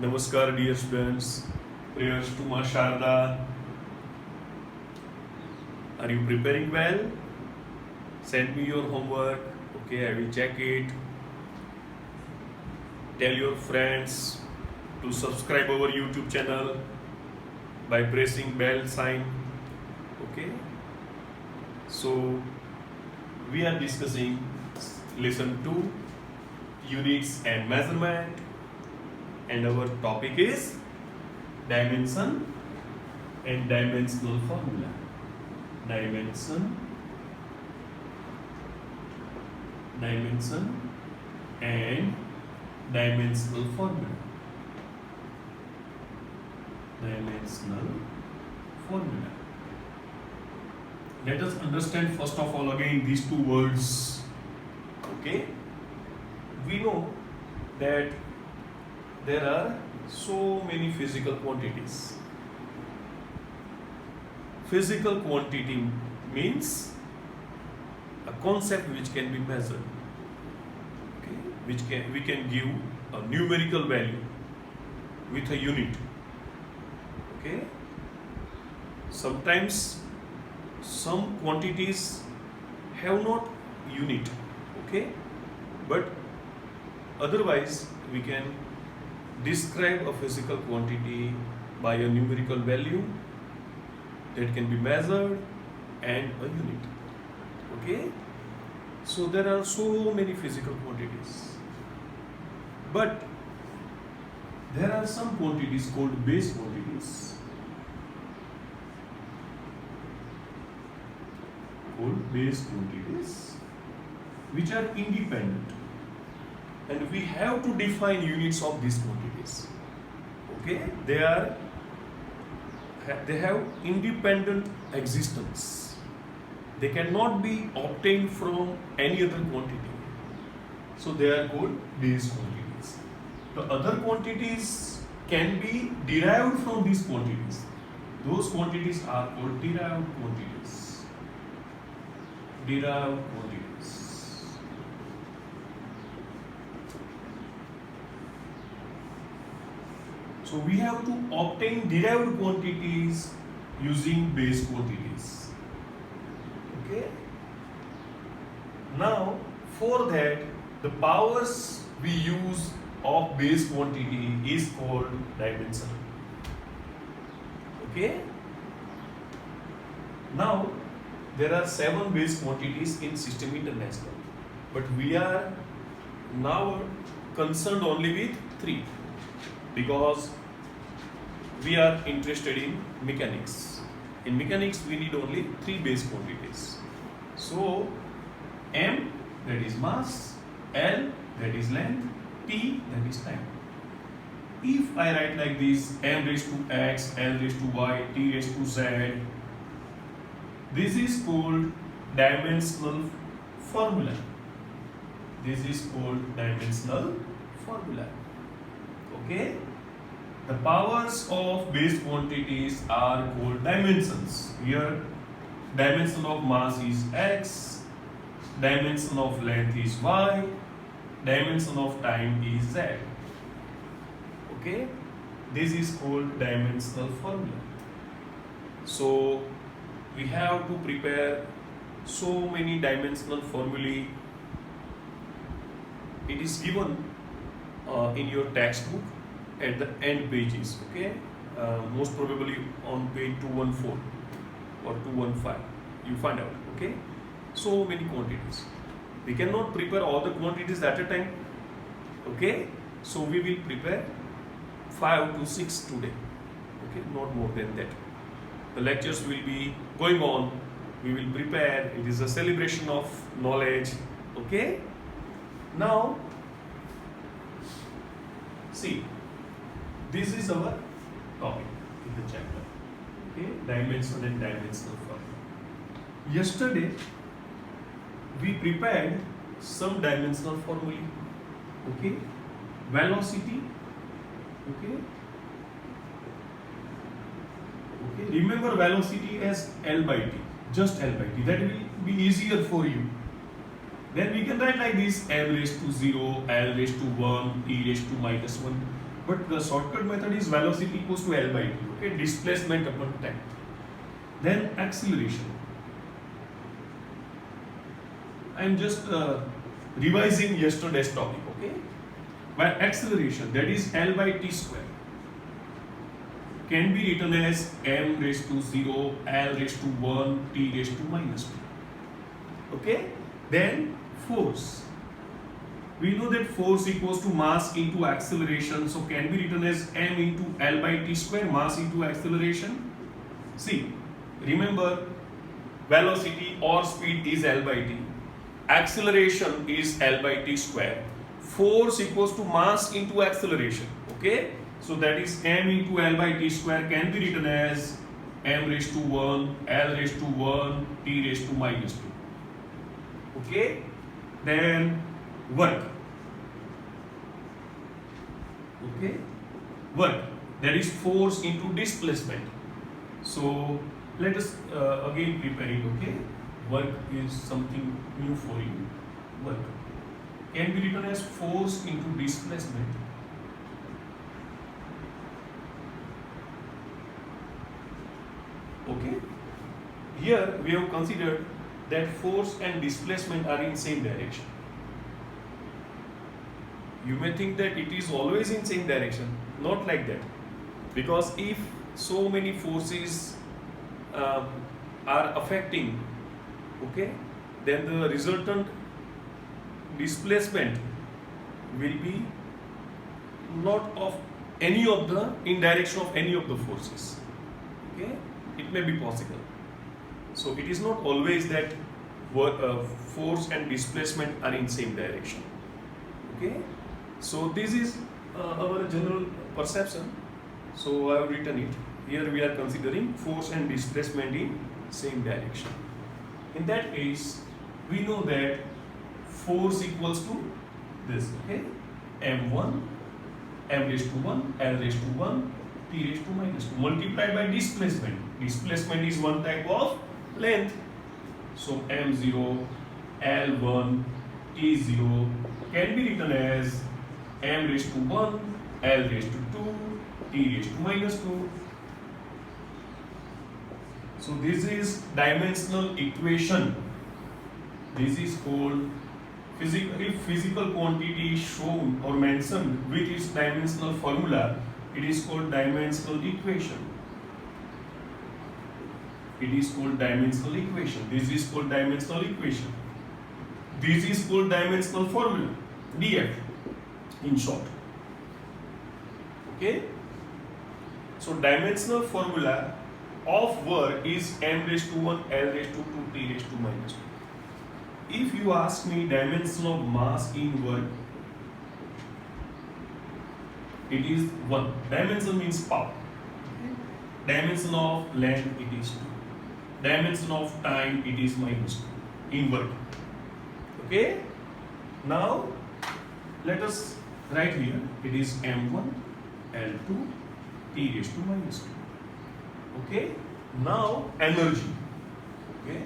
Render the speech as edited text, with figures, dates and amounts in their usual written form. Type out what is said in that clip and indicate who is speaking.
Speaker 1: Namaskar, dear students. Prayers to Ma Sharda. Are you preparing well? Send me your homework. Okay, I will check it. Tell your friends to subscribe our YouTube channel by pressing bell sign. Okay. So we are discussing lesson 2, units and measurement, and our topic is dimension and dimensional formula. Dimension and dimensional formula. Dimensional formula. Let us understand first of all again these two words. Okay, we know that there are so many physical quantities. Physical quantity means a concept which can be measured. Okay, we can give a numerical value with a unit. Okay, sometimes some quantities have not unit. Okay, but otherwise we can describe a physical quantity by a numerical value that can be measured and a unit. Okay, so there are so many physical quantities, but there are some quantities called base quantities. Which are independent, and we have to define units of these quantities. Okay, they have independent existence. They cannot be obtained from any other quantity, so they are called base quantities. The other quantities can be derived from these quantities. Those quantities are called derived quantities. Derived quantities. So we have to obtain derived quantities using base quantities. Okay. Now, for that, the powers we use of base quantity is called dimension. Okay. Now, there are 7 base quantities in System International, but we are now concerned only with 3 because we are interested in mechanics. In mechanics, we need only 3 base quantities. So, m, that is mass, l, that is length, t, that is time. If I write like this, m raised to x, l raised to y, t raised to z, this is called dimensional formula. This is called dimensional formula. Okay? The powers of base quantities are called dimensions. Here, dimension of mass is x, dimension of length is y, dimension of time is z. Okay? This is called dimensional formula. So, we have to prepare so many dimensional formulae. It is given in your textbook at the end pages. Okay, most probably on page 214 or 215 you find out. Okay, so many quantities. We cannot prepare all the quantities at a time. Okay, so we will prepare 5 to 6 today. Okay, not more than that. The lectures will be going on. We will prepare. It is a celebration of knowledge. Okay. Now, see, this is our topic in the chapter. Okay, dimension and dimensional formula. Yesterday, we prepared some dimensional formulae. Okay, velocity. Okay. Okay. Remember velocity as L by T, just L by T. That will be easier for you. Then we can write like this: m raised to 0, l raised to 1, e raised to -1. but the shortcut method is velocity equals to L by T. Okay, displacement upon time. Then acceleration. I am just revising yesterday's topic. Okay, by acceleration, that is L by T square, can be written as m raised to 0, L raised to 1, T raised to minus 2. Okay, then force. We know that force equals to mass into acceleration, so can be written as m into L by T square, mass into acceleration. See, remember, velocity or speed is L by T, acceleration is L by T square, force equals to mass into acceleration. Okay, so that is m into L by T square can be written as m raised to 1, L raised to 1, T raised to minus 2. Okay, then work. Okay, work, that is force into displacement. So let us again prepare it. Okay, work is something new for you. Work can be written as force into displacement. Okay, here we have considered that force and displacement are in same direction. You may think that it is always in same direction. Not like that, because if so many forces are affecting, okay, then the resultant displacement will be not of any of the in direction of any of the forces. Okay, it may be possible. So it is not always that force and displacement are in same direction. Okay, so this is our general perception. So I have written it. Here we are considering force and displacement in same direction. In that case, we know that force equals to this. Okay, m1, m raised to 1, L raised to 1, T raised to minus 2 multiplied by displacement. Displacement is one type of length. So m0, L1, T0 can be written as m raised to 1, L raised to 2, T raised to minus 2. So this is dimensional equation. This is called if physical quantity is shown or mentioned with its dimensional formula, it is called dimensional equation. It is called dimensional equation. This is called dimensional equation. This is called dimensional formula, DF in short. Okay. So dimensional formula of work is m raised to 1, L raised to 2, T raised to minus 2. If you ask me dimension of mass in work, it is 1. Dimension means power. Dimension of length, it is 2. Dimension of time, it is minus 2 in work. Okay. Now let us write here. It is m1, L2, T raised to minus 2. Okay. Now energy. Okay.